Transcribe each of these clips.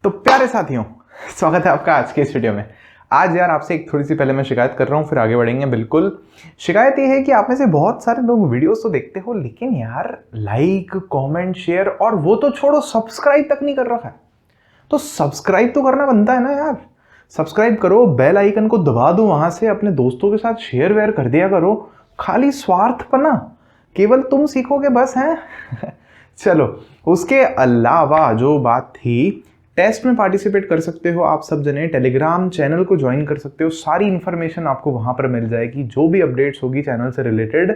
तो प्यारे साथियों, स्वागत है आपका आज के इस वीडियो में। आज यार आपसे एक थोड़ी सी पहले मैं शिकायत कर रहा हूँ, फिर आगे बढ़ेंगे। बिल्कुल शिकायत ये है कि आप में से बहुत सारे लोग वीडियोस तो देखते हो, लेकिन यार लाइक, कमेंट, शेयर और वो तो छोड़ो, सब्सक्राइब तक नहीं कर रखा है। तो सब्सक्राइब तो करना बनता है ना यार। सब्सक्राइब करो, बेल आइकन को दबा दो, वहां से अपने दोस्तों के साथ शेयर वेयर कर दिया करो। खाली स्वार्थपना केवल तुम सीखोगे बस हैं। चलो, उसके अलावा जो बात थी, टेस्ट में पार्टिसिपेट कर सकते हो आप सब जने। टेलीग्राम चैनल को ज्वाइन कर सकते हो, सारी इंफॉर्मेशन आपको वहां पर मिल जाएगी, जो भी अपडेट्स होगी चैनल से रिलेटेड।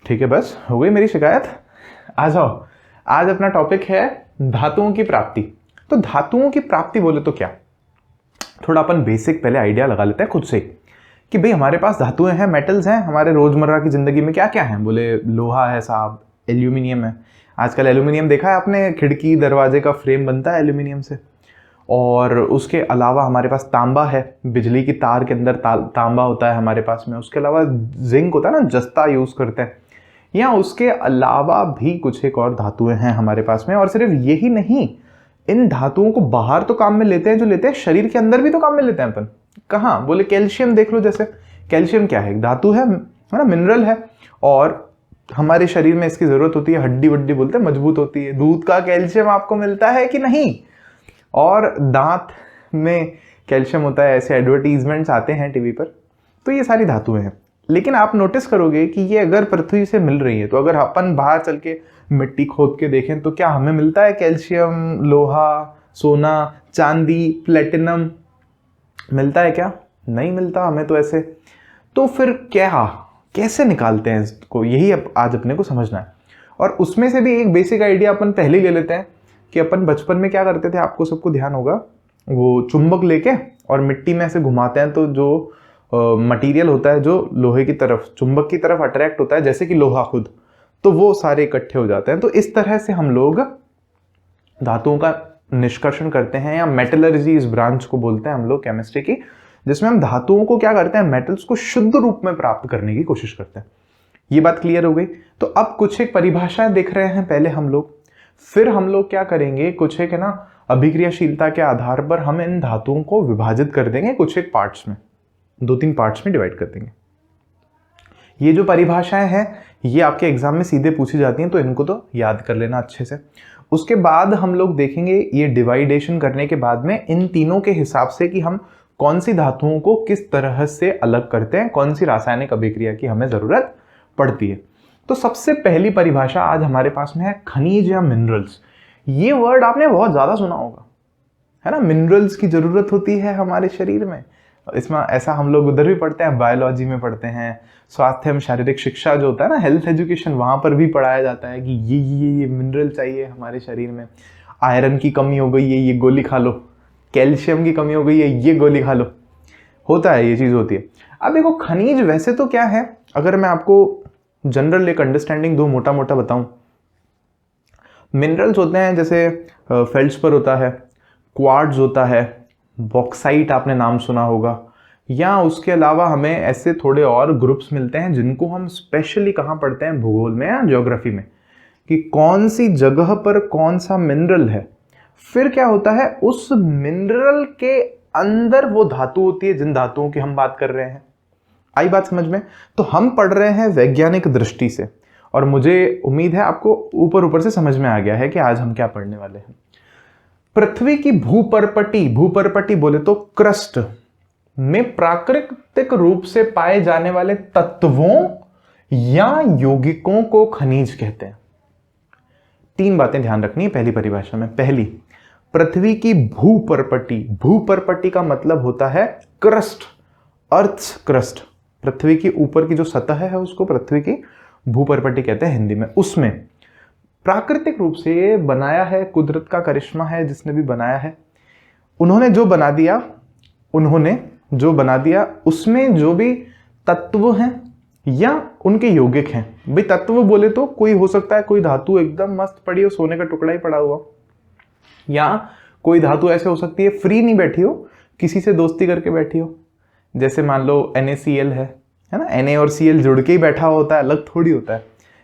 ठीक है, बस हो गई मेरी शिकायत। आ जाओ, आज अपना टॉपिक है धातुओं की प्राप्ति। तो धातुओं की प्राप्ति बोले तो क्या, थोड़ा अपन बेसिक पहले आइडिया लगा लेते हैं खुद से कि भाई हमारे पास धातुएं हैं, मेटल्स हैं, हमारे रोजमर्रा की जिंदगी में क्या क्या है। बोले लोहा है साहब, एल्यूमिनियम है। आजकल एल्यूमिनियम देखा है आपने, खिड़की दरवाजे का फ्रेम बनता है एल्यूमिनियम से। और उसके अलावा हमारे पास तांबा है, बिजली की तार के अंदर तांबा होता है हमारे पास में। उसके अलावा जिंक होता है ना, जस्ता यूज करते हैं। या उसके अलावा भी कुछ एक और धातुएं हैं हमारे पास में। और सिर्फ यही नहीं, इन धातुओं को बाहर तो काम में लेते हैं, जो लेते हैं शरीर के अंदर भी तो काम में लेते हैं अपन। कहाँ? बोले कैल्शियम देख लो। जैसे कैल्शियम क्या है, धातु है ना, मिनरल है। और हमारे शरीर में इसकी जरूरत होती है, हड्डी वड्डी बोलते हैं मजबूत होती है। दूध का कैल्शियम आपको मिलता है कि नहीं? और दांत में कैल्शियम होता है, ऐसे एडवर्टीजमेंट्स आते हैं टीवी पर। तो ये सारी धातुएं हैं। लेकिन आप नोटिस करोगे कि ये अगर पृथ्वी से मिल रही है, तो अगर अपन बाहर चल के मिट्टी खोद के देखें तो क्या हमें मिलता है कैल्शियम, लोहा, सोना, चांदी, प्लेटिनम मिलता है क्या? नहीं मिलता हमें तो ऐसे। तो फिर क्या, कैसे निकालते हैं इसको, यही आज अपने को समझना है। और उसमें से भी एक बेसिक आइडिया अपन पहले ही ले लेते हैं कि अपन बचपन में क्या करते थे, आपको सबको ध्यान होगा, वो चुंबक लेके और मिट्टी में ऐसे घुमाते हैं, तो जो मटेरियल होता है जो लोहे की तरफ, चुंबक की तरफ अट्रैक्ट होता है, जैसे कि लोहा खुद, तो वो सारे इकट्ठे हो जाते हैं। तो इस तरह से हम लोग धातुओं का निष्कर्षण करते हैं, या मेटलर्जी इस ब्रांच को बोलते हैं हम लोग केमिस्ट्री की, जिसमें हम धातुओं को क्या करते हैं, मेटल्स को शुद्ध रूप में प्राप्त करने की कोशिश करते हैं। ये बात क्लियर हो गई। तो अब कुछ एक परिभाषाएं देख रहे हैं पहले हम लोग, फिर हम लोग क्या करेंगे, कुछ एक है ना अभिक्रियाशीलता के आधार पर हम इन धातुओं को विभाजित कर देंगे कुछ एक पार्ट्स में, 2-3 पार्ट्स में डिवाइड कर देंगे। ये जो परिभाषाएं हैं ये आपके एग्जाम में सीधे पूछी जाती हैं, तो इनको तो याद कर लेना अच्छे से। उसके बाद हम लोग देखेंगे ये डिवाइडेशन करने के बाद में इन तीनों के हिसाब से कि हम कौन सी धातुओं को किस तरह से अलग करते हैं, कौन सी रासायनिक अभिक्रिया की हमें जरूरत पड़ती है। तो सबसे पहली परिभाषा आज हमारे पास में है खनिज या मिनरल्स। ये वर्ड आपने बहुत ज्यादा सुना होगा, है ना। मिनरल्स की जरूरत होती है हमारे शरीर में। इसमें ऐसा हम लोग उधर भी पढ़ते हैं, बायोलॉजी में पढ़ते हैं, स्वास्थ्य एवं शारीरिक शिक्षा जो होता है ना, हेल्थ एजुकेशन, वहां पर भी पढ़ाया जाता है कि ये मिनरल चाहिए हमारे शरीर में। आयरन की कमी हो गई है, ये गोली खा लो। कैल्शियम की कमी हो गई है, ये गोली खा लो। होता है, ये चीज होती है। अब देखो, खनिज वैसे तो क्या है, अगर मैं आपको जनरल एक अंडरस्टैंडिंग दो, मोटा मोटा बताऊं, मिनरल्स होते हैं जैसे फेल्ड्सपर होता है, क्वार्ट्ज होता है, बॉक्साइट आपने नाम सुना होगा। या उसके अलावा हमें ऐसे थोड़े और ग्रुप्स मिलते हैं जिनको हम स्पेशली कहाँ पढ़ते हैं, भूगोल में या ज्योग्राफी में, कि कौन सी जगह पर कौन सा मिनरल है। फिर क्या होता है, उस मिनरल के अंदर वो धातु होती है जिन धातुओं की हम बात कर रहे हैं। आई बात समझ में? तो हम पढ़ रहे हैं वैज्ञानिक दृष्टि से, और मुझे उम्मीद है आपको ऊपर ऊपर से समझ में आ गया है कि आज हम क्या पढ़ने वाले हैं। पृथ्वी की भूपर्पटी, भूपर्पटी बोले तो क्रस्ट में प्राकृतिक रूप से पाए जाने वाले तत्वों या यौगिकों को खनिज कहते हैं। 3 बातें ध्यान रखनी है पहली परिभाषा में। पहली, पृथ्वी की भूपर्पटी, भूपर्पटी का मतलब होता है क्रस्ट, अर्थ क्रस्ट, पृथ्वी की ऊपर की जो सतह है उसको पृथ्वी की भूपर्पटी कहते हैं हिंदी में। उसमें प्राकृतिक रूप से ये बनाया है, कुदरत का करिश्मा है जिसने भी बनाया है। उन्होंने जो बना दिया, उसमें जो भी तत्व हैं या उनके यौगिक हैं। भाई तत्व बोले तो कोई हो सकता है, कोई धातु एकदम मस्त पड़ी हो, सोने का टुकड़ा ही पड़ा हुआ, या कोई धातु ऐसे हो सकती है फ्री नहीं बैठी हो, किसी से दोस्ती करके बैठी हो। जैसे मान लो NaCl है ना, Na और Cl जुड़ के ही बैठा होता है, अलग थोड़ी होता है।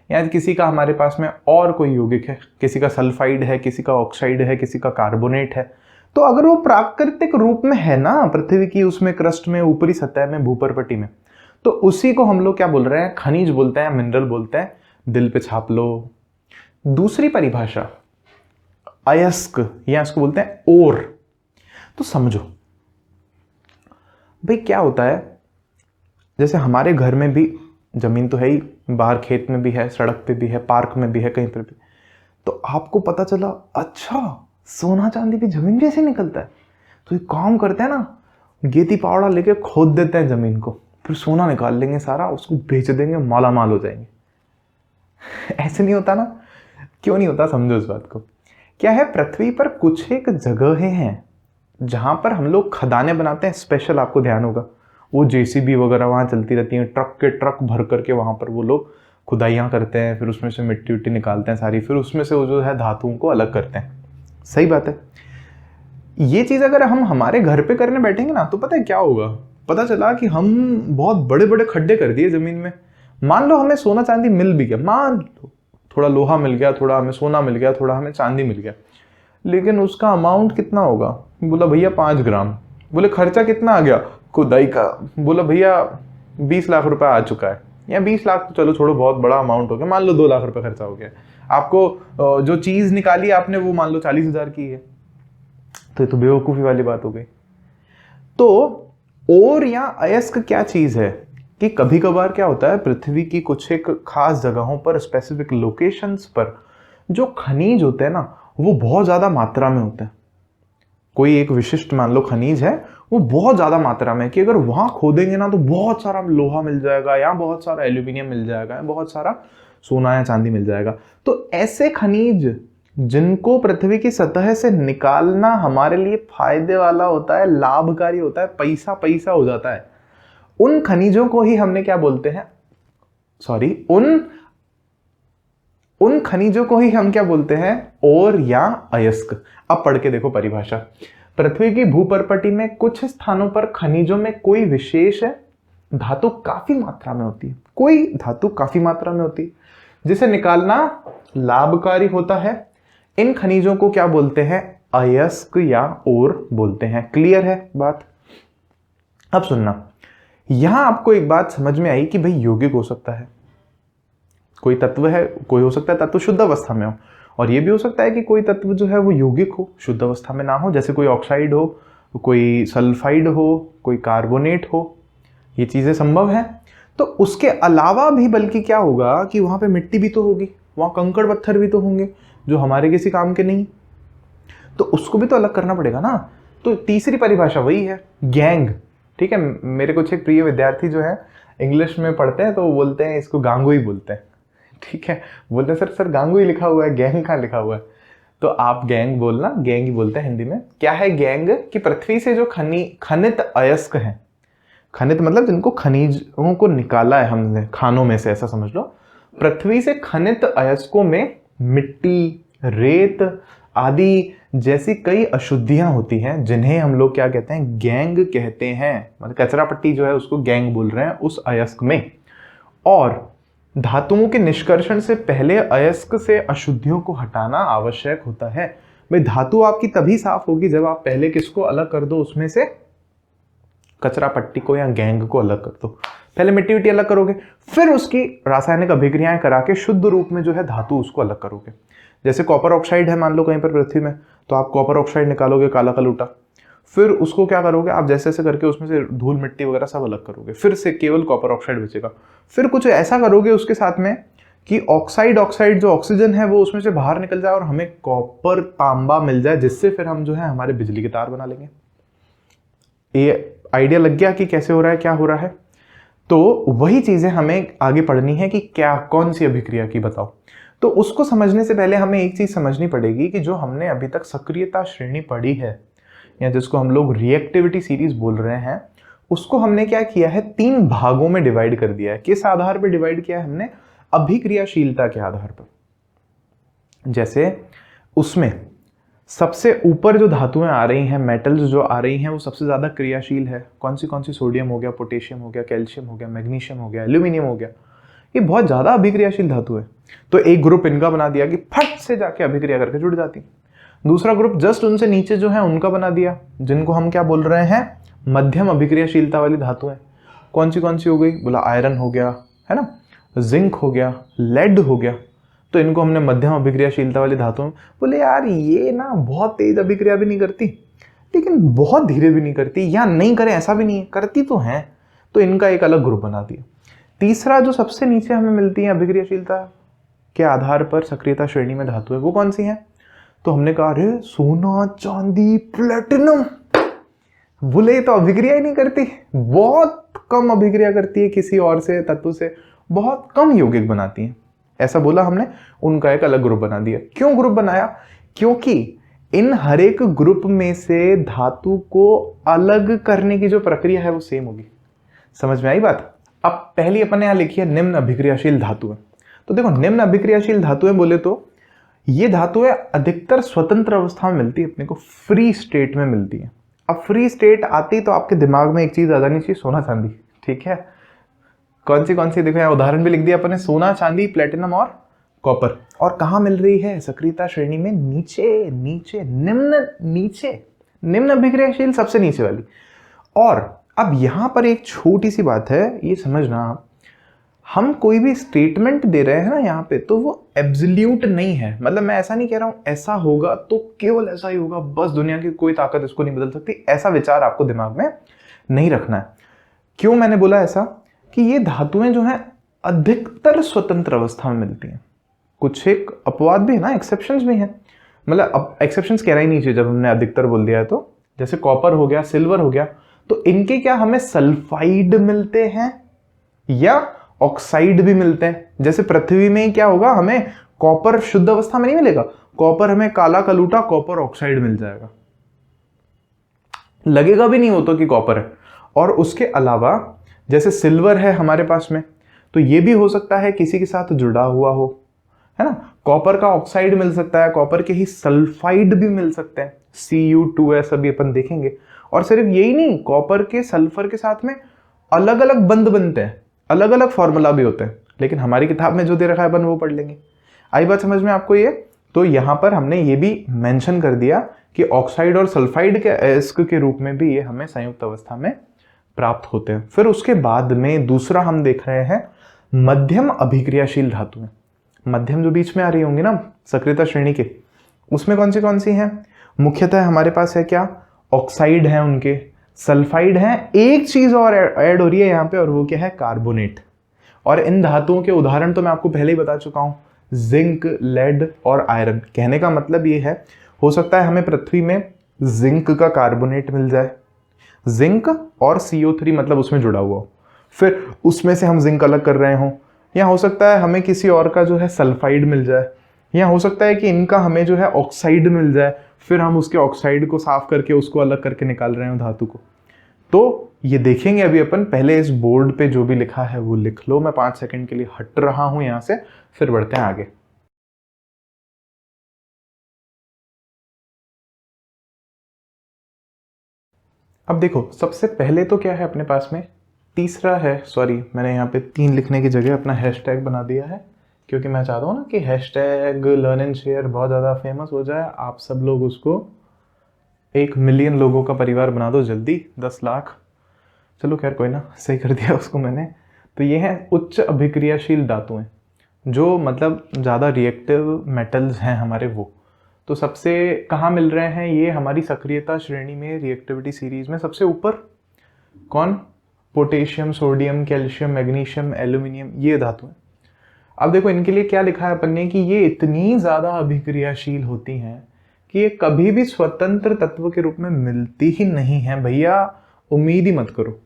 या किसी का हमारे पास में और कोई यौगिक है, किसी का सल्फाइड है, किसी का ऑक्साइड है, किसी का कार्बोनेट है, तो अगर वो प्राकृतिक रूप में है ना पृथ्वी की उसमें क्रस्ट में ऊपरी सतह में भूपर्पटी में, तो उसी को हम लोग क्या बोल रहे हैं, खनिज बोलते हैं, मिनरल बोलते हैं। दिल पे छाप लो। दूसरी परिभाषा अयस्क, या इसको बोलते हैं ओर। तो समझो भाई क्या होता है, जैसे हमारे घर में भी जमीन तो है ही, बाहर खेत में भी है, सड़क पे भी है, पार्क में भी है, कहीं पर भी। तो आपको पता चला अच्छा सोना चांदी भी जमीन जैसे निकलता है, तो एक काम करते हैं ना, गेती पावड़ा लेके खोद देते हैं जमीन को, फिर सोना निकाल लेंगे सारा, उसको बेच देंगे, माला माल हो जाएंगे। ऐसे नहीं होता ना? क्यों नहीं होता, समझो इस बात को। क्या है, पृथ्वी पर कुछ एक जगहें हैं जहां पर हम लोग खदानें बनाते हैं स्पेशल, आपको ध्यान होगा वो जेसीबी वगैरह वहां चलती रहती हैं, ट्रक के ट्रक भर करके वहां पर वो लोग खुदाइयाँ करते हैं, फिर उसमें से मिट्टी उट्टी निकालते हैं सारी, फिर उसमें से वो जो है धातुओं को अलग करते हैं। सही बात है। ये चीज़ अगर हम हमारे घर पे करने बैठेंगे ना, तो पता है क्या होगा, पता चला कि हम बहुत बड़े बड़े खड्डे कर दिए ज़मीन में। मान लो हमें सोना चांदी मिल भी गया, मान लो थोड़ा लोहा मिल गया, थोड़ा हमें सोना मिल गया, थोड़ा हमें चांदी मिल गया, लेकिन उसका अमाउंट कितना होगा? बोला भैया 5 ग्राम। बोले खर्चा कितना आ गया खुदाई का? बोला भैया 20 लाख रुपए आ चुका है। या 20 लाख तो चलो छोड़ो, बहुत बड़ा अमाउंट हो गया, मान लो 2 लाख रुपए खर्चा हो गया। आपको जो चीज निकाली आपने वो मान लो 40,000 की है, तो ये तो बेवकूफी वाली बात हो गई। तो और या अयस्क क्या चीज है कि कभी कभार क्या होता है, पृथ्वी की कुछ एक खास जगहों पर, स्पेसिफिक लोकेशंस पर जो खनिज होते हैं ना, वो बहुत ज्यादा मात्रा में होते हैं। कोई एक विशिष्ट मान लो खनिज है, वो बहुत ज्यादा मात्रा में, कि अगर वहां खोदेंगे ना तो बहुत सारा लोहा मिल जाएगा, या बहुत सारा एल्यूमिनियम मिल जाएगा, या बहुत सारा सोना या चांदी मिल जाएगा। तो ऐसे खनिज जिनको पृथ्वी की सतह से निकालना हमारे लिए फायदे वाला होता है, लाभकारी होता है, पैसा पैसा हो जाता है, उन खनिजों को ही हमने क्या बोलते हैं, सॉरी, उन खनिजों को ही हम क्या बोलते हैं, और या अयस्क। अब पढ़ के देखो परिभाषा। पृथ्वी की भूपर्पटी में कुछ स्थानों पर खनिजों में कोई विशेष धातु काफी मात्रा में होती है, कोई धातु काफी मात्रा में होती है जिसे निकालना लाभकारी होता है। इन खनिजों को क्या बोलते हैं, अयस्क या और बोलते हैं। क्लियर है बात? अब सुनना, यहां आपको एक बात समझ में आई कि भाई यौगिक हो सकता है, कोई तत्व है, कोई हो सकता है तत्व शुद्ध अवस्था में हो, और ये भी हो सकता है कि कोई तत्व जो है वो यौगिक हो, शुद्ध अवस्था में ना हो, जैसे कोई ऑक्साइड हो, कोई सल्फाइड हो, कोई कार्बोनेट हो, ये चीजें संभव है। तो उसके अलावा भी बल्कि क्या होगा कि वहां पे मिट्टी भी तो होगी, वहां कंकड़ पत्थर भी तो होंगे जो हमारे किसी काम के नहीं, तो उसको भी तो अलग करना पड़ेगा ना। तो तीसरी परिभाषा वही है, गैंग। ठीक है, मेरे कुछ एक प्रिय विद्यार्थी जो है इंग्लिश में पढ़ते हैं तो वो बोलते हैं इसको गांगुई बोलते हैं। ठीक है, बोलते हैं सर गांगुई लिखा हुआ है, गैंग कहाँ लिखा हुआ है? तो आप गैंग बोलना, गैंग ही बोलते हैं हिंदी में। क्या है गैंग? कि पृथ्वी से जो खनित अयस्क हैं, खनित मतलब जिनको खनिजों को निकाला है हमने खानों में से, ऐसा समझ लो। पृथ्वी से खनित अयस्कों में मिट्टी, रेत आदि जैसी कई अशुद्धियां होती हैं जिन्हें हम लोग क्या कहते हैं, गैंग कहते हैं। मतलब कचरा पट्टी जो है उसको गैंग बोल रहे हैं उस अयस्क में। और धातुओं के निष्कर्षण से पहले अयस्क से अशुद्धियों को हटाना आवश्यक होता है। भाई धातु आपकी तभी साफ होगी जब आप पहले किसको अलग कर दो, उसमें से कचरा पट्टी को या गैंग को अलग कर दो। पहले मिट्टी विट्टी अलग करोगे, फिर उसकी रासायनिक अभिक्रियाएं करा के शुद्ध रूप में जो है धातु उसको अलग करोगे। जैसे कॉपर ऑक्साइड है मान लो कहीं पर पृथ्वी में, तो आप कॉपर ऑक्साइड निकालोगे काला कलूटा, फिर उसको क्या करोगे आप, जैसे जैसे करके उसमें से धूल मिट्टी वगैरह सब अलग करोगे, फिर से केवल कॉपर ऑक्साइड बचेगा। फिर कुछ ऐसा करोगे उसके साथ में कि ऑक्साइड जो ऑक्सीजन है वो उसमें से बाहर निकल जाए और हमें कॉपर तांबा मिल जाए, जिससे फिर हम जो है हमारे बिजली के तार बना लेंगे। ये आइडिया लग गया कि कैसे हो रहा है, क्या हो रहा है? तो वही चीजें हमें आगे पढ़नी है कि क्या कौन सी अभिक्रिया की, बताओ। तो उसको समझने से पहले हमें एक चीज समझनी पड़ेगी कि जो हमने अभी तक सक्रियता श्रेणी पढ़ी है, या जिसको हम लोग रिएक्टिविटी सीरीज बोल रहे हैं, उसको हमने क्या किया है, 3 भागों में डिवाइड कर दिया है। किस आधार पर डिवाइड किया है हमने? अभिक्रियाशीलता के आधार पर। जैसे उसमें सबसे ऊपर जो धातुएं आ रही हैं, मेटल्स जो आ रही हैं, वो सबसे ज्यादा क्रियाशील है। कौन सी? सोडियम हो गया, पोटेशियम हो गया, कैल्शियम हो गया, मैग्नीशियम हो गया, एल्यूमिनियम हो गया। ये बहुत ज़्यादा अभिक्रियाशील धातु है। तो एक ग्रुप इनका बना दिया कि फट से जाके अभिक्रिया करके जुड़ जाती। दूसरा ग्रुप जस्ट उनसे नीचे जो है उनका बना दिया, जिनको हम क्या बोल रहे हैं, मध्यम अभिक्रियाशीलता वाली धातुएं। कौन सी हो गई, बोला आयरन हो गया, है ना, जिंक हो गया, लेड हो गया। तो इनको हमने मध्यम अभिक्रियाशीलता वाली धातुएं। बोले यार ये ना बहुत तेज अभिक्रिया भी नहीं करती, लेकिन बहुत धीरे भी नहीं करती, या नहीं करे ऐसा भी नहीं है, करती तो है। तो इनका एक अलग ग्रुप बना दिया। तीसरा जो सबसे नीचे हमें मिलती है अभिक्रियाशीलता के आधार पर सक्रियता श्रेणी में धातु है, वो कौन सी है? तो हमने कहा अरे सोना, चांदी, प्लेटिनम। बोले तो अभिक्रिया ही नहीं करती, बहुत कम अभिक्रिया करती है किसी और से तत्व से, बहुत कम यौगिक बनाती है, ऐसा बोला हमने। उनका एक अलग ग्रुप बना दिया। क्यों ग्रुप बनाया? क्योंकि इन हर एक ग्रुप में से धातु को अलग करने की जो प्रक्रिया है वो सेम होगी। समझ में आई बात? अब पहली अपन ने यहां लिखी है निम्न अभिक्रियाशील धातुएं। तो देखो निम्न अभिक्रियाशील धातुएं बोले तो ये धातुएं अधिकतर स्वतंत्र अवस्था में मिलती है, अपने को फ्री स्टेट में मिलती है। अब फ्री स्टेट आती तो आपके दिमाग में एक चीज आ जानी चाहिए, सोना चांदी। ठीक है, कौन सी देखो यहाँ उदाहरण भी लिख दिया अपन ने, सोना, चांदी, प्लेटिनम और कॉपर। और कहाँ मिल रही है? सक्रियता श्रेणी में नीचे, निम्न अभिक्रियाशील सबसे नीचे वाली। और अब यहां पर एक छोटी सी बात है, ये समझना आप, हम कोई भी स्टेटमेंट दे रहे हैं ना यहाँ पे, तो वो एब्सोल्यूट नहीं है। मतलब मैं ऐसा नहीं कह रहा हूं ऐसा होगा तो केवल ऐसा ही होगा, बस दुनिया की कोई ताकत इसको नहीं बदल सकती, ऐसा विचार आपको दिमाग में नहीं रखना है। क्यों मैंने बोला ऐसा? कि ये धातुएं जो हैं अधिकतर स्वतंत्र अवस्था में मिलती हैं। कुछ एक अपवाद भी है ना, एक्सेप्शंस भी हैं। मतलब अब एक्सेप्शंस कहना ही नहीं चाहिए जब हमने अधिकतर बोल दिया है तो। जैसे कॉपर हो गया, सिल्वर हो गया, तो इनके क्या हमें सल्फाइड मिलते हैं या ऑक्साइड भी मिलते हैं। जैसे पृथ्वी में क्या होगा, हमें कॉपर शुद्ध अवस्था में नहीं मिलेगा, कॉपर हमें काला कलूटा कॉपर ऑक्साइड मिल जाएगा, लगेगा भी नहीं हो तो कि कॉपर है। और उसके अलावा जैसे सिल्वर है हमारे पास में, तो ये भी हो सकता है किसी के साथ जुड़ा हुआ हो, है ना। कॉपर का ऑक्साइड मिल सकता है, कॉपर के ही सल्फाइड भी मिल सकते हैं, Cu2S अभी अपन देखेंगे। और सिर्फ यही नहीं, कॉपर के सल्फर के साथ में अलग अलग बंध बनते हैं, अलग अलग फॉर्मूला भी होते हैं, लेकिन हमारी किताब में जो दे रखा है अपन वो पढ़ लेंगे। आई बात समझ में आपको ये? तो यहां पर हमने ये भी मेंशन कर दिया कि ऑक्साइड और सल्फाइड के अयस्क के रूप में भी ये हमें संयुक्त अवस्था में प्राप्त होते हैं। फिर उसके बाद में दूसरा हम देख रहे हैं मध्यम अभिक्रियाशील धातुएं। मध्यम जो बीच में आ रही होंगी ना सक्रियता श्रेणी के, उसमें कौन सी हैं? मुख्यतः हमारे पास है क्या, ऑक्साइड है उनके, सल्फाइड है, एक चीज और ऐड हो रही है यहाँ पे, और वो क्या है, कार्बोनेट। और इन धातुओं के उदाहरण तो मैं आपको पहले ही बता चुका हूं, जिंक, लेड और आयरन। कहने का मतलब ये है, हो सकता है हमें पृथ्वी में जिंक का कार्बोनेट मिल जाए, जिंक और CO3 मतलब उसमें जुड़ा हुआ हो, फिर उसमें से हम जिंक अलग कर रहे हो। या हो सकता है हमें किसी और का जो है सल्फाइड मिल जाए, या हो सकता है कि इनका हमें जो है ऑक्साइड मिल जाए, फिर हम उसके ऑक्साइड को साफ करके उसको अलग करके निकाल रहे हो धातु को। तो ये देखेंगे अभी अपन। पहले इस बोर्ड पे जो भी लिखा है वो लिख लो। मैं 5 सेकंड के लिए हट रहा हूं यहां से, फिर बढ़ते हैं आगे। अब देखो सबसे पहले तो क्या है अपने पास में, तीसरा है, सॉरी मैंने यहाँ पे 3 लिखने की जगह अपना हैशटैग बना दिया है, क्योंकि मैं चाहता हूँ ना कि हैशटैग लर्न एंड शेयर बहुत ज़्यादा फेमस हो जाए, आप सब लोग उसको 1 मिलियन लोगों का परिवार बना दो जल्दी, 10 लाख। चलो खैर कोई ना, सही कर दिया उसको मैंने। तो ये हैं उच्च अभिक्रियाशील धातुएं, जो मतलब ज़्यादा रिएक्टिव मेटल्स हैं हमारे वो। तो सबसे कहाँ मिल रहे हैं ये, हमारी सक्रियता श्रेणी में रिएक्टिविटी सीरीज में सबसे ऊपर कौन, potassium, sodium, calcium, magnesium, aluminium, ये धातुएं। अब देखो इनके लिए क्या लिखा है अपन ने कि ये इतनी ज़्यादा अभिक्रियाशील होती हैं कि ये कभी भी स्वतंत्र तत्व के रूप में मिलती ही नहीं है। भैया उम्मीद ही मत करो,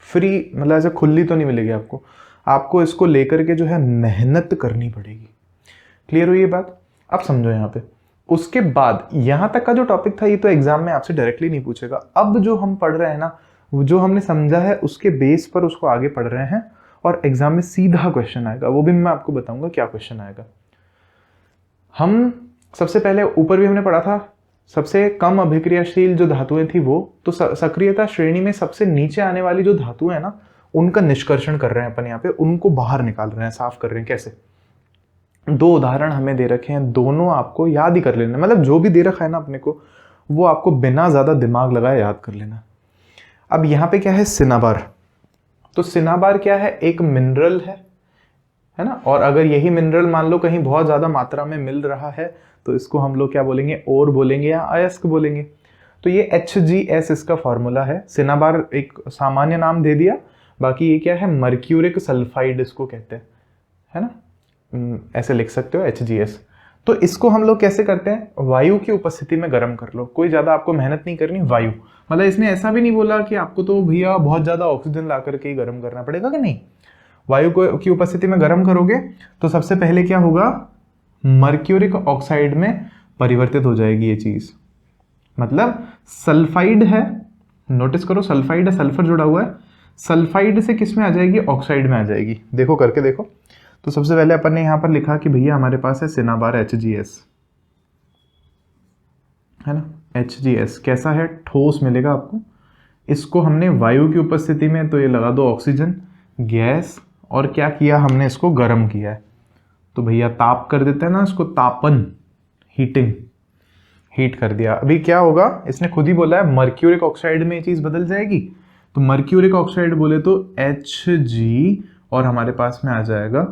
फ्री मतलब ऐसे खुली तो नहीं मिलेगी आपको, आपको इसको लेकर के जो है मेहनत करनी पड़ेगी। क्लियर हुई ये बात? अब समझो यहाँ पे। उसके बाद यहाँ तक का जो टॉपिक था ये तो एग्जाम में आपसे डायरेक्टली नहीं पूछेगा। अब जो हम पढ़ रहे हैं ना, जो हमने समझा है उसके बेस पर उसको आगे पढ़ रहे हैं, और एग्जाम में सीधा क्वेश्चन आएगा, वो भी मैं आपको बताऊंगा क्या क्वेश्चन आएगा। हम सबसे पहले ऊपर भी हमने पढ़ा था, सबसे कम अभिक्रियाशील जो धातुएं थी वो, तो सक्रियता श्रेणी में सबसे नीचे आने वाली जो धातुएं है ना, उनका निष्कर्षण कर रहे हैं अपन यहाँ पे, उनको बाहर निकाल रहे हैं, साफ कर रहे हैं। कैसे? 2 उदाहरण हमें दे रखे हैं, दोनों आपको याद ही कर लेना, मतलब जो भी दे रखा है ना अपने को वो आपको बिना ज़्यादा दिमाग लगाए याद कर लेना। अब यहाँ पे क्या है? सिनाबार। तो सिनाबार क्या है? एक मिनरल है ना, और अगर यही मिनरल मान लो कहीं बहुत ज़्यादा मात्रा में मिल रहा है तो इसको हम लोग क्या बोलेंगे? ओर बोलेंगे या अयस्क बोलेंगे। तो ये HgS इसका फॉर्मूला है। सिनाबार एक सामान्य नाम दे दिया, बाकी ये क्या है? मर्क्यूरिक सल्फाइड इसको कहते हैं, है ना, ऐसे लिख सकते हो HgS। तो इसको हम लोग कैसे करते हैं? वायु की उपस्थिति में गर्म कर लो, कोई ज़्यादा आपको मेहनत नहीं करनी। वायु मतलब इसने ऐसा भी नहीं बोला कि आपको तो भैया बहुत ज़्यादा ऑक्सीजन ला करके ही गर्म करना पड़ेगा, कि नहीं। वायु को की उपस्थिति में गर्म करोगे तो सबसे पहले क्या होगा? मर्क्यूरिक ऑक्साइड में परिवर्तित हो जाएगी ये चीज़। मतलब सल्फाइड है, नोटिस करो सल्फाइड है, सल्फर जुड़ा हुआ है, सल्फाइड से किस में आ जाएगी? ऑक्साइड में आ जाएगी। देखो करके देखो। तो सबसे पहले अपन ने यहाँ पर लिखा कि भैया हमारे पास है सिनाबार HgS, है ना। HgS कैसा है? ठोस मिलेगा आपको। इसको हमने वायु की उपस्थिति में, तो ये लगा दो ऑक्सीजन गैस, और क्या किया हमने? इसको गर्म किया है। तो भैया ताप कर देते हैं ना इसको, तापन, हीटिंग, हीट कर दिया। अभी क्या होगा? इसने खुद ही बोला है मर्क्यूरिक ऑक्साइड में ये चीज़ बदल जाएगी। तो मर्क्यूरिक ऑक्साइड बोले तो Hg, और हमारे पास में आ जाएगा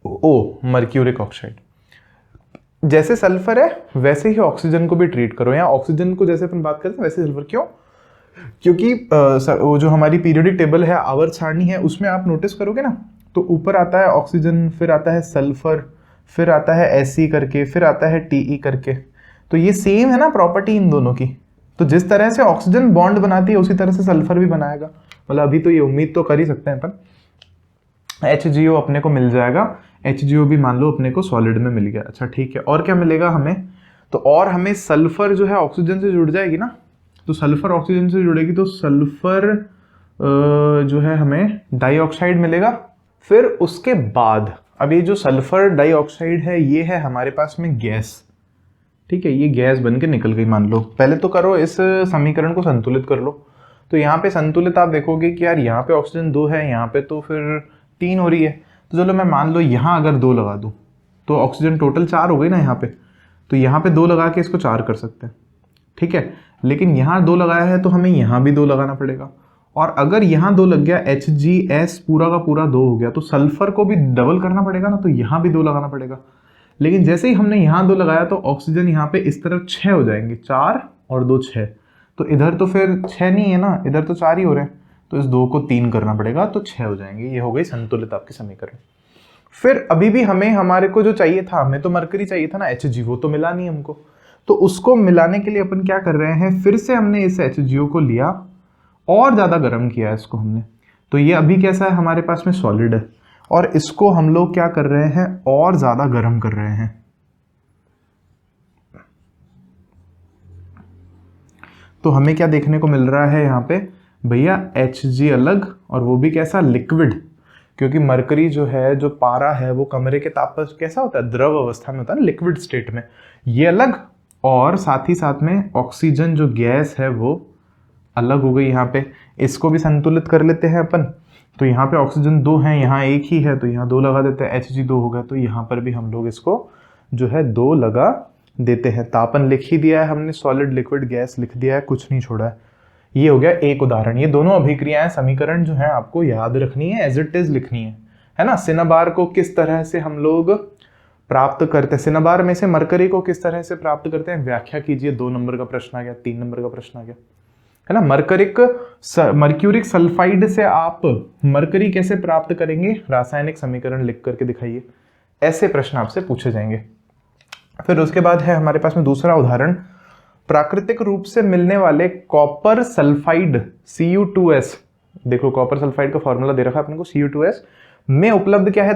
O, मर्क्यूरिक ऑक्साइड। जैसे सल्फर है वैसे ही ऑक्सीजन को भी ट्रीट करो। यहाँ ऑक्सीजन को जैसे अपन बात करते हैं वैसे सल्फर। क्यों? क्योंकि वो जो हमारी पीरियोडिक टेबल है, आवर्त सारणी है, उसमें आप नोटिस करोगे ना तो ऊपर आता है ऑक्सीजन, फिर आता है सल्फर, फिर आता है Fe करके, फिर आता है Te करके। तो ये सेम है ना प्रॉपर्टी इन दोनों की। तो जिस तरह से ऑक्सीजन बॉन्ड बनाती है उसी तरह से सल्फर भी बनाएगा। मतलब अभी तो ये उम्मीद तो कर ही सकते हैं अपन। HgO अपने को मिल जाएगा। HgO भी मान लो अपने को सॉलिड में मिल गया। अच्छा ठीक है, और क्या मिलेगा हमें? तो और हमें सल्फर जो है ऑक्सीजन से जुड़ जाएगी ना, तो सल्फर ऑक्सीजन से जुड़ेगी तो सल्फर जो है हमें डाइऑक्साइड मिलेगा। फिर उसके बाद अब ये जो सल्फर डाइऑक्साइड है ये है हमारे पास में गैस, ठीक है। ये गैस बन के निकल गई मान लो। पहले तो करो इस समीकरण को संतुलित कर लो। तो यहाँ पे संतुलित आप देखोगे कि यार यहाँ पे ऑक्सीजन 2 है, यहाँ पे तो फिर 3 हो रही है। तो चलो मैं मान लो यहाँ अगर 2 लगा दूँ तो ऑक्सीजन टोटल 4 हो गई ना यहाँ पे। तो यहाँ पे 2 लगा के इसको 4 कर सकते हैं, ठीक है। लेकिन यहाँ 2 लगाया है तो हमें यहाँ भी 2 लगाना पड़ेगा। और अगर यहाँ 2 लग गया, HgS पूरा का पूरा 2 हो गया, तो सल्फर को भी डबल करना पड़ेगा ना, तो यहाँ भी 2 लगाना पड़ेगा। लेकिन जैसे ही हमने यहाँ 2 लगाया तो ऑक्सीजन यहाँ पे इस तरफ 6 हो जाएंगे, 4 और 2 6। तो इधर तो फिर 6 नहीं है ना, इधर तो 4 ही हो रहे हैं। तो इस 2 को 3 करना पड़ेगा, तो 6 हो जाएंगे। ये हो गई संतुलित आपकी समीकरण। फिर अभी भी हमें हमारे को जो चाहिए था, हमें तो मरकरी चाहिए था ना, Hg, वो तो मिला नहीं हमको। तो उसको मिलाने के लिए अपन क्या कर रहे हैं? फिर से हमने इस HgO को लिया और ज़्यादा गर्म किया इसको हमने। तो ये अभी कैसा है? हमारे पास में सॉलिड है, और इसको हम लोग क्या कर रहे हैं? और ज़्यादा गर्म कर रहे हैं। तो हमें क्या देखने को मिल रहा है यहाँ पे? भैया Hg अलग, और वो भी कैसा? लिक्विड। क्योंकि मरकरी जो है, जो पारा है, वो कमरे के ताप पर कैसा होता है? द्रव अवस्था में होता है ना, लिक्विड स्टेट में। ये अलग, और साथ ही साथ में ऑक्सीजन जो गैस है वो अलग हो गई यहाँ पे। इसको भी संतुलित कर लेते हैं अपन। तो यहाँ पे ऑक्सीजन 2 है, यहाँ 1 ही है, तो यहाँ 2 लगा देते हैं। Hg 2 हो गया, तो यहाँ पर भी हम लोग इसको जो है 2 लगा देते हैं। तापन लिख ही दिया है हमने, सॉलिड लिक्विड गैस लिख दिया है, कुछ नहीं छोड़ा है। ये हो गया एक उदाहरण। ये दोनों अभिक्रियाएं, समीकरण जो है आपको याद रखनी है, एज इट इज लिखनी है ना। सिनाबार को किस तरह से हम लोग प्राप्त करते हैं, सिनाबार में से मरकरी को किस तरह से प्राप्त करते हैं, व्याख्या कीजिए। 2 नंबर का प्रश्न आ गया, 3 नंबर का प्रश्न आ गया, है ना। मर्क्यूरिक सल्फाइड से आप मरकरी कैसे प्राप्त करेंगे? रासायनिक समीकरण लिख करके दिखाइए। ऐसे प्रश्न आपसे पूछे जाएंगे। फिर उसके बाद है हमारे पास में दूसरा उदाहरण, प्राकृतिक रूप से मिलने वाले कॉपर सल्फाइड Cu2S। देखो कॉपर सल्फाइड का फॉर्मूला दे रखा है अपने को, Cu2S में उपलब्ध क्या है?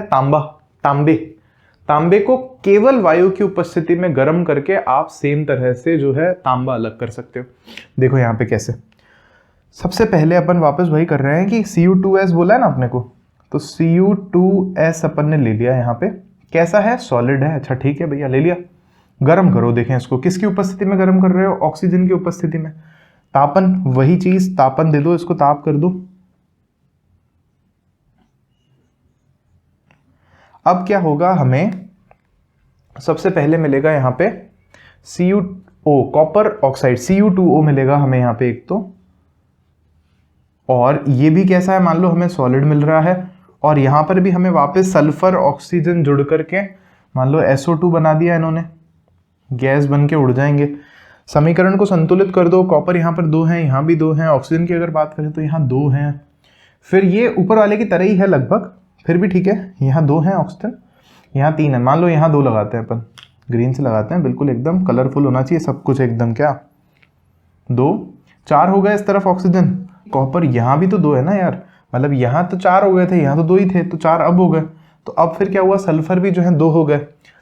तांबे को केवल वायु की उपस्थिति में गर्म करके आप सेम तरह से जो है तांबा अलग कर सकते हो। देखो यहाँ पे कैसे। सबसे पहले अपन वापस वही कर रहे हैं कि Cu2S बोला है ना अपने को, तो Cu2S अपन ने ले लिया। यहाँ पे कैसा है? सॉलिड है। अच्छा ठीक है भैया, ले लिया। गर्म करो। देखें इसको किसकी उपस्थिति में गर्म कर रहे हो? ऑक्सीजन की उपस्थिति में। तापन वही चीज, तापन दे दो, इसको ताप कर दो। अब क्या होगा, हमें सबसे पहले मिलेगा यहाँ पे CuO कॉपर ऑक्साइड Cu2O मिलेगा हमें यहाँ पे एक तो, और ये भी कैसा है, मान लो हमें सॉलिड मिल रहा है और यहाँ पर भी हमें वापस सल्फर ऑक्सीजन जुड़ करके मान लो SO2 बना दिया इन्होंने, गैस बन के उड़ जाएंगे। समीकरण को संतुलित कर दो, कॉपर यहाँ पर 2 हैं, यहाँ भी 2 हैं, ऑक्सीजन की अगर बात करें तो यहाँ 2 हैं, फिर ये ऊपर वाले की तरह ही है लगभग, फिर भी ठीक है, यहाँ 2 हैं ऑक्सीजन, यहाँ 3 है, मान लो यहाँ 2 लगाते हैं अपन, ग्रीन से लगाते हैं, बिल्कुल एकदम कलरफुल होना चाहिए सब कुछ एकदम, क्या 2 4 हो गए इस तरफ ऑक्सीजन, कॉपर यहाँ भी तो 2 है ना यार, मतलब यहाँ तो 4 हो गए थे, यहाँ तो 2 ही थे, तो 4 अब हो गए, तो अब फिर क्या हुआ, सल्फर भी जो है 2 हो गए,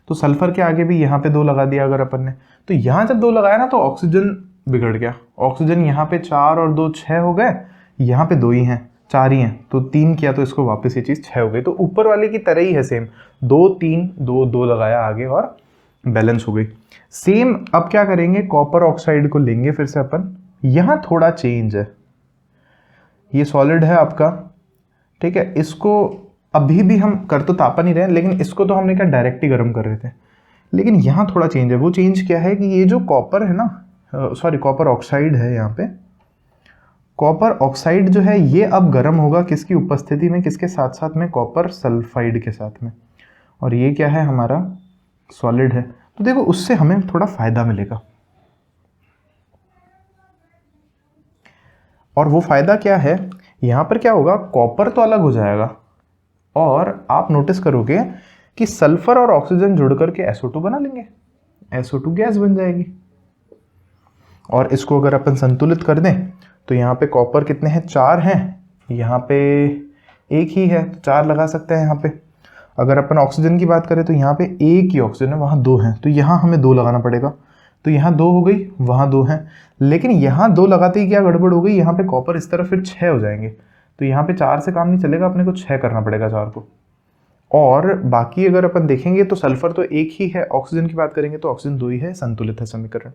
तो सल्फर के आगे भी यहाँ पे 2 लगा दिया अगर अपन ने, तो यहाँ जब 2 लगाया ना तो ऑक्सीजन बिगड़ गया, ऑक्सीजन यहाँ पे 4 और 2 6 हो गए, यहाँ पे 2 ही हैं, 4 ही हैं, तो 3 किया तो इसको वापस ये चीज़ 6 हो गई, तो ऊपर वाले की तरह ही है सेम, 2 3 2 2 लगाया आगे और बैलेंस हो गई। सेम अब क्या करेंगे, कॉपर ऑक्साइड को लेंगे फिर से अपन, यहाँ थोड़ा चेंज है, ये सॉलिड है आपका, ठीक है, इसको अभी भी हम कर तो तापन ही रहे हैं, लेकिन इसको तो हमने क्या डायरेक्ट ही गर्म कर रहे थे, लेकिन यहाँ थोड़ा चेंज है। वो चेंज क्या है कि ये जो कॉपर है ना, सॉरी कॉपर ऑक्साइड है, यहाँ पे कॉपर ऑक्साइड जो है ये अब गर्म होगा किसकी उपस्थिति में, किसके साथ साथ में, कॉपर सल्फाइड के साथ में, और ये क्या है हमारा सॉलिड है, तो देखो उससे हमें थोड़ा फायदा मिलेगा। और वो फायदा क्या है, यहाँ पर क्या होगा, कॉपर तो अलग हो जाएगा और आप नोटिस करोगे कि सल्फर और ऑक्सीजन जुड़ करके SO2 बना लेंगे, SO2 गैस बन जाएगी। और इसको अगर अपन संतुलित कर दें तो यहाँ पे कॉपर कितने हैं, 4 हैं, यहाँ पे 1 ही है, तो 4 लगा सकते हैं यहाँ पे। अगर अपन ऑक्सीजन की बात करें तो यहाँ पे 1 ही ऑक्सीजन है, वहाँ 2 हैं, तो यहाँ हमें 2 लगाना पड़ेगा, तो यहाँ 2 हो गई, वहाँ 2 हैं, लेकिन यहाँ 2 लगाते ही क्या गड़बड़ हो गई, यहाँ पे कॉपर इस तरफ फिर 6 हो जाएंगे, तो यहाँ पे 4 से काम नहीं चलेगा, अपने को 6 करना पड़ेगा 4 को। और बाकी अगर अपन देखेंगे तो सल्फर तो 1 ही है, ऑक्सीजन की बात करेंगे तो ऑक्सीजन 2 ही है, संतुलित है समीकरण।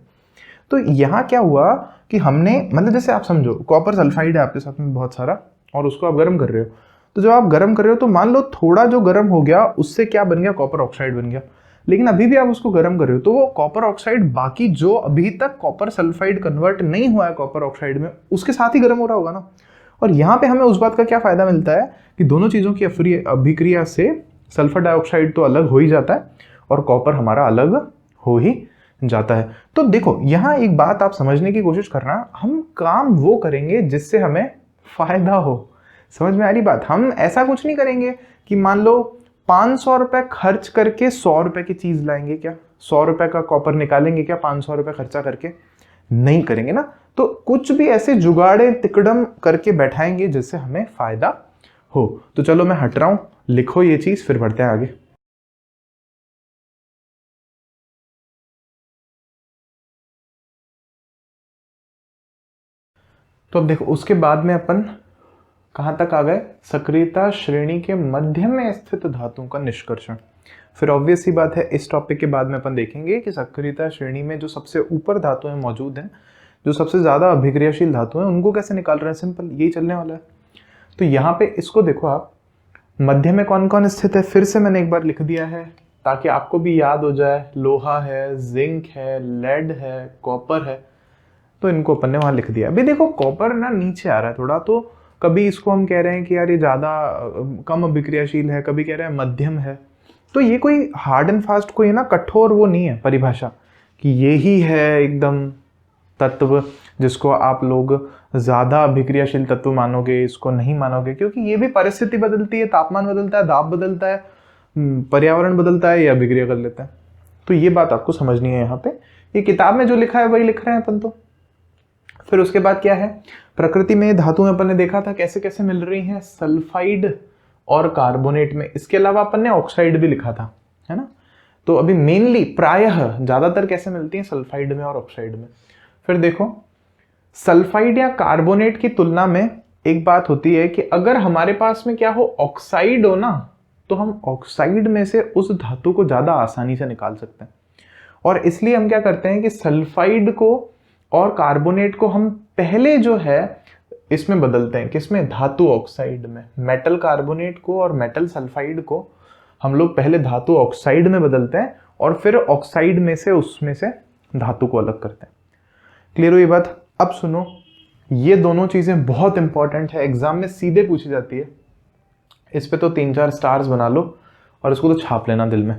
तो यहाँ क्या हुआ कि हमने, मतलब जैसे आप समझो कॉपर सल्फाइड है आपके साथ में बहुत सारा, और उसको आप गर्म कर रहे हो, तो जब आप गर्म कर रहे हो तो मान लो थोड़ा जो गर्म हो गया उससे क्या बन गया, कॉपर ऑक्साइड बन गया, लेकिन अभी भी आप उसको गर्म कर रहे हो तो वो कॉपर ऑक्साइड बाकी जो अभी तक कॉपर सल्फाइड कन्वर्ट नहीं हुआ है कॉपर ऑक्साइड में, उसके साथ ही गर्म हो रहा होगा ना। और यहाँ पे हमें उस बात का क्या फायदा मिलता है कि दोनों चीज़ों की अभिक्रिया से सल्फर डाइऑक्साइड तो अलग हो ही जाता है और कॉपर हमारा अलग हो ही जाता है। तो देखो यहाँ एक बात आप समझने की कोशिश करना, हम काम वो करेंगे जिससे हमें फायदा हो, समझ में आ रही बात। हम ऐसा कुछ नहीं करेंगे कि मान लो 500 रुपए खर्च करके 100 रुपए की चीज लाएंगे, क्या 100 रुपए का कॉपर निकालेंगे क्या 500 रुपए खर्चा करके, नहीं करेंगे ना। तो कुछ भी ऐसे जुगाड़े तिकड़म करके बैठाएंगे जिससे हमें फायदा हो। तो चलो मैं हट रहा हूं, लिखो ये चीज, फिर बढ़ते हैं आगे। तो अब देखो उसके बाद में अपन कहां तक आ गए, सक्रियता श्रेणी के मध्य में स्थित धातुओं का निष्कर्षण। फिर ऑब्वियस सी बात है इस टॉपिक के बाद में अपन देखेंगे कि सक्रियता श्रेणी में जो सबसे ऊपर धातुएं मौजूद हैं, जो सबसे ज्यादा अभिक्रियाशील धातु हैं, उनको कैसे निकाल रहे हैं, सिंपल यही चलने वाला है। तो यहाँ पे इसको देखो आप, मध्य में कौन कौन स्थित है, फिर से मैंने एक बार लिख दिया है ताकि आपको भी याद हो जाए। लोहा है, जिंक है, लेड है, कॉपर है, तो इनको अपन ने वहां लिख दिया। अभी देखो कॉपर ना नीचे आ रहा है थोड़ा, तो कभी इसको हम कह रहे हैं कि यार ये ज्यादा कम अभिक्रियाशील है, कभी कह रहे हैं मध्यम है। तो ये कोई हार्ड एंड फास्ट कोई ना कठोर वो नहीं है परिभाषा कि ये ही है एकदम तत्व जिसको आप लोग ज्यादा अभिक्रियाशील तत्व मानोगे, इसको नहीं मानोगे, क्योंकि ये भी परिस्थिति बदलती है, तापमान बदलता है, दाब बदलता है, पर्यावरण बदलता है, ये अभिक्रिया कर लेता है। तो ये बात आपको समझनी है यहाँ पे, ये किताब में जो लिखा है वही लिख रहे हैं अपन। तो फिर उसके बाद क्या है, प्रकृति में धातुएं अपन ने देखा था कैसे कैसे मिल रही हैं, सल्फाइड और कार्बोनेट में। इसके अलावा अपन ने ऑक्साइड भी लिखा था, है ना। तो अभी मेनली प्रायः ज्यादातर कैसे मिलती हैं, सल्फाइड में और ऑक्साइड में। फिर देखो सल्फाइड या कार्बोनेट की तुलना में एक बात होती है कि अगर हमारे पास में क्या हो, ऑक्साइड हो ना, तो हम ऑक्साइड में से उस धातु को ज्यादा आसानी से निकाल सकते हैं। और इसलिए हम क्या करते हैं कि सल्फाइड को और कार्बोनेट को हम पहले जो है इसमें बदलते हैं, किसमें, धातु ऑक्साइड में। मेटल कार्बोनेट को और मेटल सल्फाइड को हम लोग पहले धातु ऑक्साइड में बदलते हैं और फिर ऑक्साइड में से उसमें से धातु को अलग करते हैं। क्लियर हुई बात? अब सुनो, ये दोनों चीजें बहुत इंपॉर्टेंट है, एग्जाम में सीधे पूछी जाती है। इस पे तो 3-4 स्टार्स बना लो और इसको तो छाप लेना दिल में।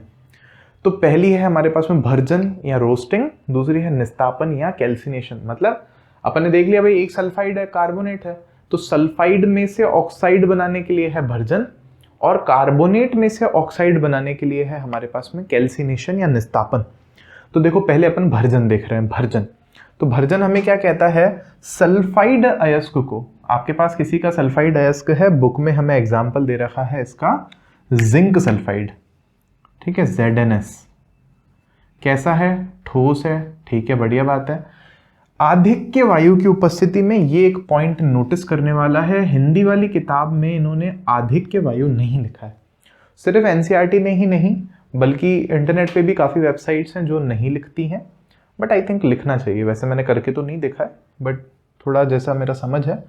तो पहली है हमारे पास में भर्जन या रोस्टिंग, दूसरी है निस्तापन या कैल्सिनेशन। मतलब अपन ने देख लिया भाई, एक सल्फाइड है, कार्बोनेट है, तो सल्फाइड में से ऑक्साइड बनाने के लिए है भर्जन और कार्बोनेट में से ऑक्साइड बनाने के लिए है हमारे पास में कैल्सिनेशन या निस्तापन। तो देखो पहले अपन भर्जन देख रहे हैं। भर्जन, तो भर्जन हमें क्या कहता है? सल्फाइड अयस्क को, आपके पास किसी का सल्फाइड अयस्क है, बुक में हमें एग्जाम्पल दे रखा है इसका जिंक सल्फाइड, ठीक है, ZnS। कैसा है? ठोस है, ठीक है, बढ़िया बात है। आधिक्य वायु की उपस्थिति में, ये एक पॉइंट नोटिस करने वाला है, हिंदी वाली किताब में इन्होंने आधिक्य वायु नहीं लिखा है। सिर्फ एनसीईआरटी में ही नहीं बल्कि इंटरनेट पे भी काफ़ी वेबसाइट्स हैं जो नहीं लिखती हैं, बट आई थिंक लिखना चाहिए। वैसे मैंने करके तो नहीं देखा है, बट थोड़ा जैसा मेरा समझ है।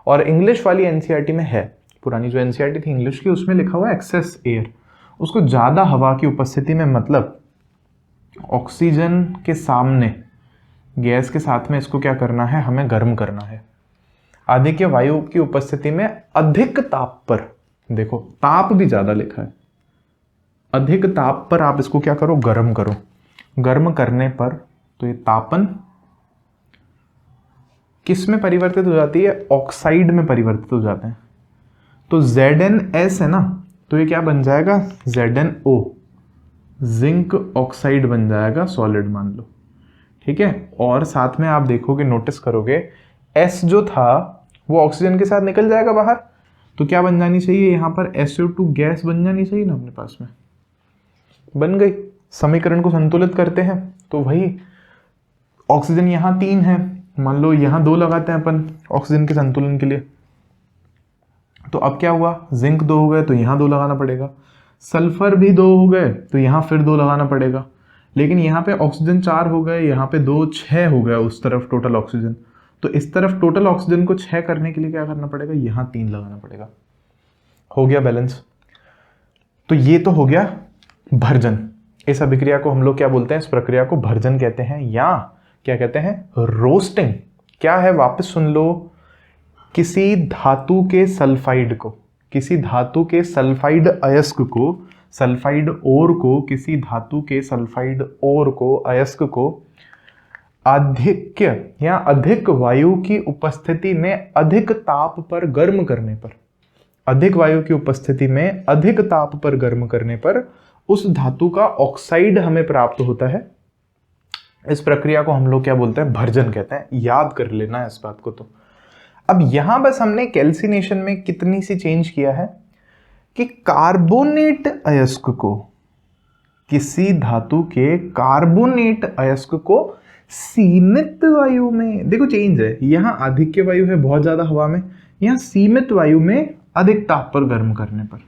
और इंग्लिश वाली एनसीईआरटी में है, पुरानी जो एनसीईआरटी थी इंग्लिश की, उसमें लिखा हुआ है एक्सेस एयर। उसको ज़्यादा हवा की उपस्थिति में, मतलब ऑक्सीजन के सामने गैस के साथ में इसको क्या करना है? हमें गर्म करना है। आधिक्य वायु की उपस्थिति में अधिक ताप पर, देखो ताप भी ज़्यादा लिखा है, अधिक ताप पर आप इसको क्या करो? गर्म करो। गर्म करने पर तो ये तापन किस में परिवर्तित हो जाती है? ऑक्साइड में परिवर्तित हो जाते हैं। तो ZnS है ना, तो ये क्या बन जाएगा? ZnO, जिंक ऑक्साइड बन जाएगा, सॉलिड मान लो, ठीक है। और साथ में आप देखोगे, नोटिस करोगे, S जो था वो ऑक्सीजन के साथ निकल जाएगा बाहर, तो क्या बन जानी चाहिए? यहाँ पर SO2 गैस बन जानी चाहिए ना अपने पास में, बन गई। समीकरण को संतुलित करते हैं तो वही ऑक्सीजन यहाँ 3 है, मान लो यहाँ 2 लगाते हैं अपन ऑक्सीजन के संतुलन के लिए, तो अब क्या हुआ? जिंक 2 हो गए तो यहाँ 2 लगाना पड़ेगा, सल्फर भी 2 हो गए तो यहाँ फिर 2 लगाना पड़ेगा। लेकिन यहाँ पे ऑक्सीजन 4 हो गए, यहाँ पे 2, 6 हो गया उस तरफ टोटल ऑक्सीजन, तो इस तरफ टोटल ऑक्सीजन को 6 करने के लिए क्या करना पड़ेगा? यहाँ 3 लगाना पड़ेगा। हो गया बैलेंस। तो ये तो हो गया भर्जन। इस अभिक्रिया को हम लोग क्या बोलते हैं? इस प्रक्रिया को भर्जन कहते हैं, या क्या कहते हैं? रोस्टिंग। क्या है? वापस सुन लो, किसी धातु के सल्फाइड को, किसी धातु के सल्फाइड अयस्क को, सल्फाइड ओर को, किसी धातु के सल्फाइड ओर को, अयस्क को आधिक्य या अधिक वायु की उपस्थिति में अधिक ताप पर गर्म करने पर, अधिक वायु की उपस्थिति में अधिक ताप पर गर्म करने पर उस धातु का ऑक्साइड हमें प्राप्त होता है। इस प्रक्रिया को हम लोग क्या बोलते हैं? भर्जन कहते हैं। याद कर लेना इस बात को। तो अब यहां बस हमने कैल्सिनेशन में कितनी सी चेंज किया है कि कार्बोनेट अयस्क को, किसी धातु के कार्बोनेट अयस्क को सीमित वायु में, देखो चेंज है, यहां आधिक्य वायु है बहुत ज्यादा हवा में, यहां सीमित वायु में अधिक ताप पर गर्म करने पर,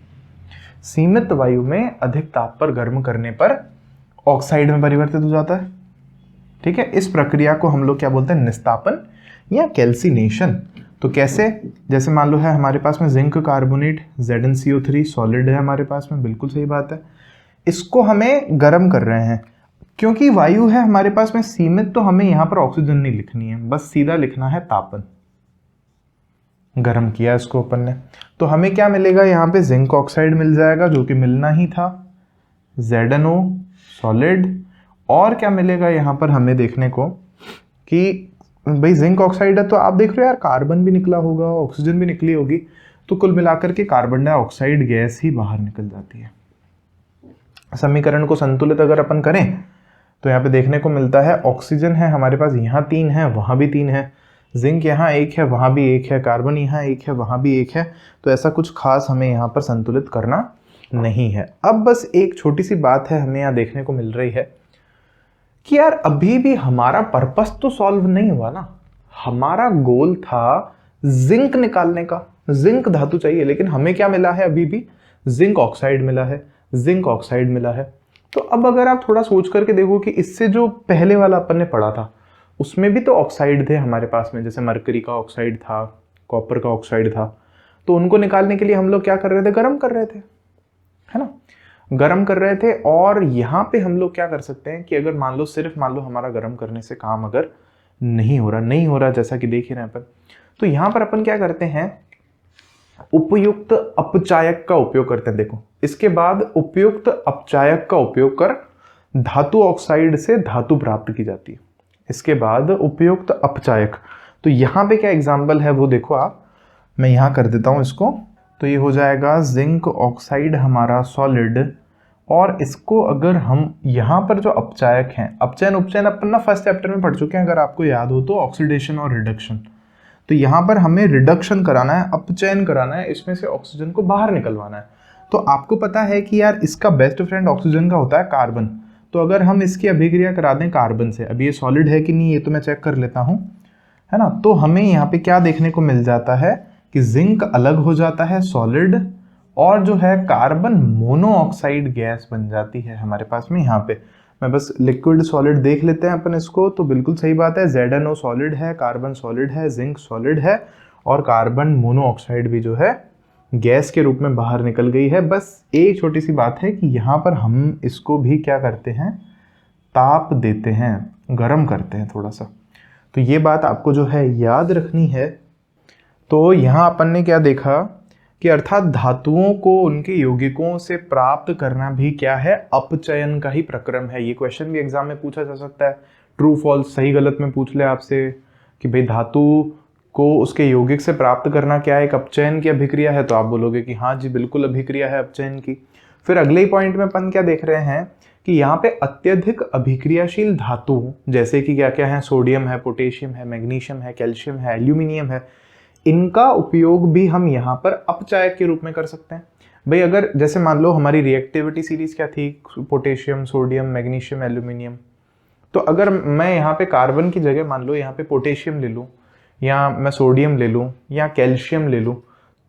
सीमित वायु में अधिक ताप पर गर्म करने पर ऑक्साइड में परिवर्तित हो जाता है, ठीक है। इस प्रक्रिया को हम लोग क्या बोलते हैं? निस्तापन या कैल्सिनेशन। तो कैसे? जैसे मान लो है हमारे पास में जिंक कार्बोनेट, ZnCO3 सॉलिड है हमारे पास में, बिल्कुल सही बात है। इसको हमें गर्म कर रहे हैं, क्योंकि वायु है हमारे पास में सीमित, तो हमें यहाँ पर ऑक्सीजन नहीं लिखनी है, बस सीधा लिखना है तापन। गर्म किया इसको अपन ने, तो हमें क्या मिलेगा? यहाँ पे जिंक ऑक्साइड मिल जाएगा, जो कि मिलना ही था, ZnO सॉलिड। और क्या मिलेगा यहाँ पर हमें देखने को कि भाई जिंक ऑक्साइड है, तो आप देख रहे हो यार कार्बन भी निकला होगा, ऑक्सीजन भी निकली होगी, तो कुल मिलाकर के कार्बन डाइऑक्साइड गैस ही बाहर निकल जाती है। समीकरण को संतुलित अगर अपन करें तो यहाँ पे देखने को मिलता है ऑक्सीजन है हमारे पास, यहाँ 3 है, वहाँ भी 3 है, जिंक यहाँ 1 है, वहाँ भी 1 है, कार्बन यहाँ 1 है, वहाँ भी 1 है, तो ऐसा कुछ खास हमें यहाँ पर संतुलित करना नहीं है। अब बस एक छोटी सी बात है हमें यहाँ देखने को मिल रही है कि यार अभी भी हमारा पर्पस तो सॉल्व नहीं हुआ ना। हमारा गोल था जिंक निकालने का, जिंक धातु चाहिए, लेकिन हमें क्या मिला है? अभी भी जिंक ऑक्साइड मिला है, जिंक ऑक्साइड मिला है। तो अब अगर आप थोड़ा सोच करके देखो कि इससे जो पहले वाला अपन ने पढ़ा था उसमें भी तो ऑक्साइड थे हमारे पास में, जैसे मरकरी का ऑक्साइड था, कॉपर का ऑक्साइड था, तो उनको निकालने के लिए हम लोग क्या कर रहे थे? गर्म कर रहे थे, है ना। गर्म कर रहे थे। और यहाँ पे हम लोग क्या कर सकते हैं कि अगर मान लो हमारा गर्म करने से काम अगर नहीं हो रहा जैसा कि देख ही रहे हैं अपन, तो यहाँ पर अपन क्या करते हैं, उपयुक्त अपचायक का उपयोग करते हैं। देखो इसके बाद उपयुक्त अपचायक का उपयोग कर धातु ऑक्साइड से धातु प्राप्त की जाती है। इसके बाद उपयुक्त अपचायक, तो यहाँ पे क्या एग्जाम्पल है वो देखो आप, मैं यहाँ कर देता हूँ इसको। तो ये हो जाएगा जिंक ऑक्साइड हमारा सॉलिड, और इसको अगर हम यहाँ पर जो अपचायक हैं, अपचयन उपचयन अपन ना फर्स्ट चैप्टर में पढ़ चुके हैं अगर आपको याद हो तो, ऑक्सीडेशन और रिडक्शन। तो यहाँ पर हमें रिडक्शन कराना है, अपचयन कराना है, इसमें से ऑक्सीजन को बाहर निकलवाना है। तो आपको पता है कि यार इसका बेस्ट फ्रेंड ऑक्सीजन का होता है कार्बन। तो अगर हम इसकी अभिक्रिया करा दें कार्बन से, अभी ये सॉलिड है कि नहीं ये तो मैं चेक कर लेता हूँ, है ना। तो हमें यहाँ पे क्या देखने को मिल जाता है कि जिंक अलग हो जाता है सॉलिड, और जो है कार्बन मोनोऑक्साइड गैस बन जाती है हमारे पास में। यहाँ पे मैं बस लिक्विड सॉलिड देख लेते हैं अपन इसको, तो बिल्कुल सही बात है, ZnO सॉलिड है, कार्बन सॉलिड है, जिंक सॉलिड है, और कार्बन मोनोऑक्साइड भी जो है गैस के रूप में बाहर निकल गई है। बस एक छोटी सी बात है कि यहाँ पर हम इसको भी क्या करते हैं, ताप देते हैं, गर्म करते हैं थोड़ा सा। तो ये बात आपको जो है याद रखनी है। तो यहाँ अपन ने क्या देखा कि अर्थात धातुओं को उनके यौगिकों से प्राप्त करना भी क्या है, अपचयन का ही प्रक्रम है। ये क्वेश्चन भी एग्जाम में पूछा जा सकता है, ट्रू फॉल्स सही गलत में पूछ ले आपसे कि भाई धातु को उसके यौगिक से प्राप्त करना क्या है, एक अपचयन की अभिक्रिया है, तो आप बोलोगे कि हाँ जी बिल्कुल अभिक्रिया है अपचयन की। फिर अगले ही पॉइंट में अपन क्या देख रहे हैं कि यहाँ पे अत्यधिक अभिक्रियाशील धातु जैसे कि क्या क्या है, सोडियम है, पोटेशियम है, मैग्नीशियम है, कैल्शियम है, एल्यूमिनियम है, इनका उपयोग भी हम यहाँ पर अपचायक के रूप में कर सकते हैं। भाई अगर जैसे मान लो हमारी रिएक्टिविटी सीरीज क्या थी, पोटेशियम, सोडियम, मैग्नीशियम, एल्यूमिनियम, तो अगर मैं यहाँ पे कार्बन की जगह मान लो यहाँ पे पोटेशियम ले लूँ, या मैं सोडियम ले लूँ, या कैल्शियम ले लूँ,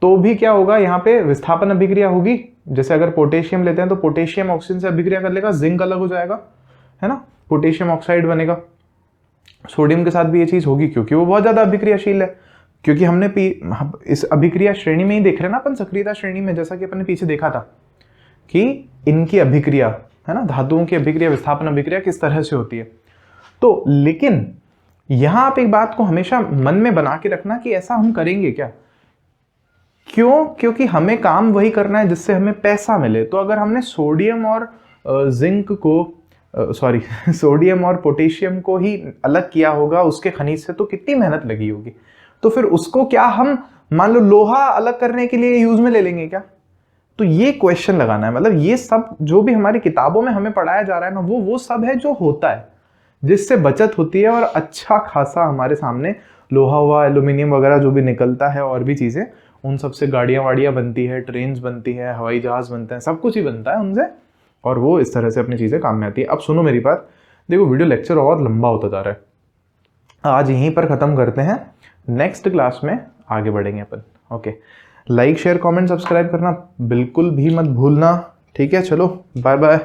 तो भी क्या होगा, यहाँ पे विस्थापन अभिक्रिया होगी। जैसे अगर पोटेशियम लेते हैं तो पोटेशियम ऑक्सीजन से अभिक्रिया कर लेगा, जिंक अलग हो जाएगा, है ना, पोटेशियम ऑक्साइड बनेगा। सोडियम के साथ भी ये चीज होगी क्योंकि वो बहुत ज्यादा अभिक्रियाशील है, क्योंकि हमने इस अभिक्रिया श्रेणी में ही देख रहे हैं ना अपन, सक्रियता श्रेणी में, जैसा कि अपन ने पीछे देखा था कि इनकी अभिक्रिया, है ना, धातुओं की अभिक्रिया, विस्थापन अभिक्रिया किस तरह से होती है। तो लेकिन यहां आप एक बात को हमेशा मन में बना के रखना कि ऐसा हम करेंगे क्या, क्यों, क्योंकि हमें काम वही करना है जिससे हमें पैसा मिले। तो अगर हमने सोडियम और जिंक को सोडियम और पोटेशियम को ही अलग किया होगा उसके खनिज से, तो कितनी मेहनत लगी होगी। तो फिर उसको क्या हम मान लो लोहा अलग करने के लिए यूज में ले लेंगे क्या। तो ये क्वेश्चन लगाना है, मतलब ये सब जो भी हमारी किताबों में हमें पढ़ाया जा रहा है ना, वो सब है जो होता है, जिससे बचत होती है और अच्छा खासा हमारे सामने लोहा हुआ, एल्यूमिनियम वगैरह जो भी निकलता है और भी चीजें, उन सब से गाड़ियां वाड़ियां बनती है, ट्रेन्स बनती है, हवाई जहाज बनते हैं, सब कुछ ही बनता है उनसे, और वो इस तरह से अपनी चीजें काम में आती है। अब सुनो मेरी बात, देखो वीडियो लेक्चर और लंबा होता जा रहा है, आज यहीं पर खत्म करते हैं, नेक्स्ट क्लास में आगे बढ़ेंगे अपन। Okay, like share comment subscribe करना बिल्कुल भी मत भूलना, ठीक है। चलो बाय बाय।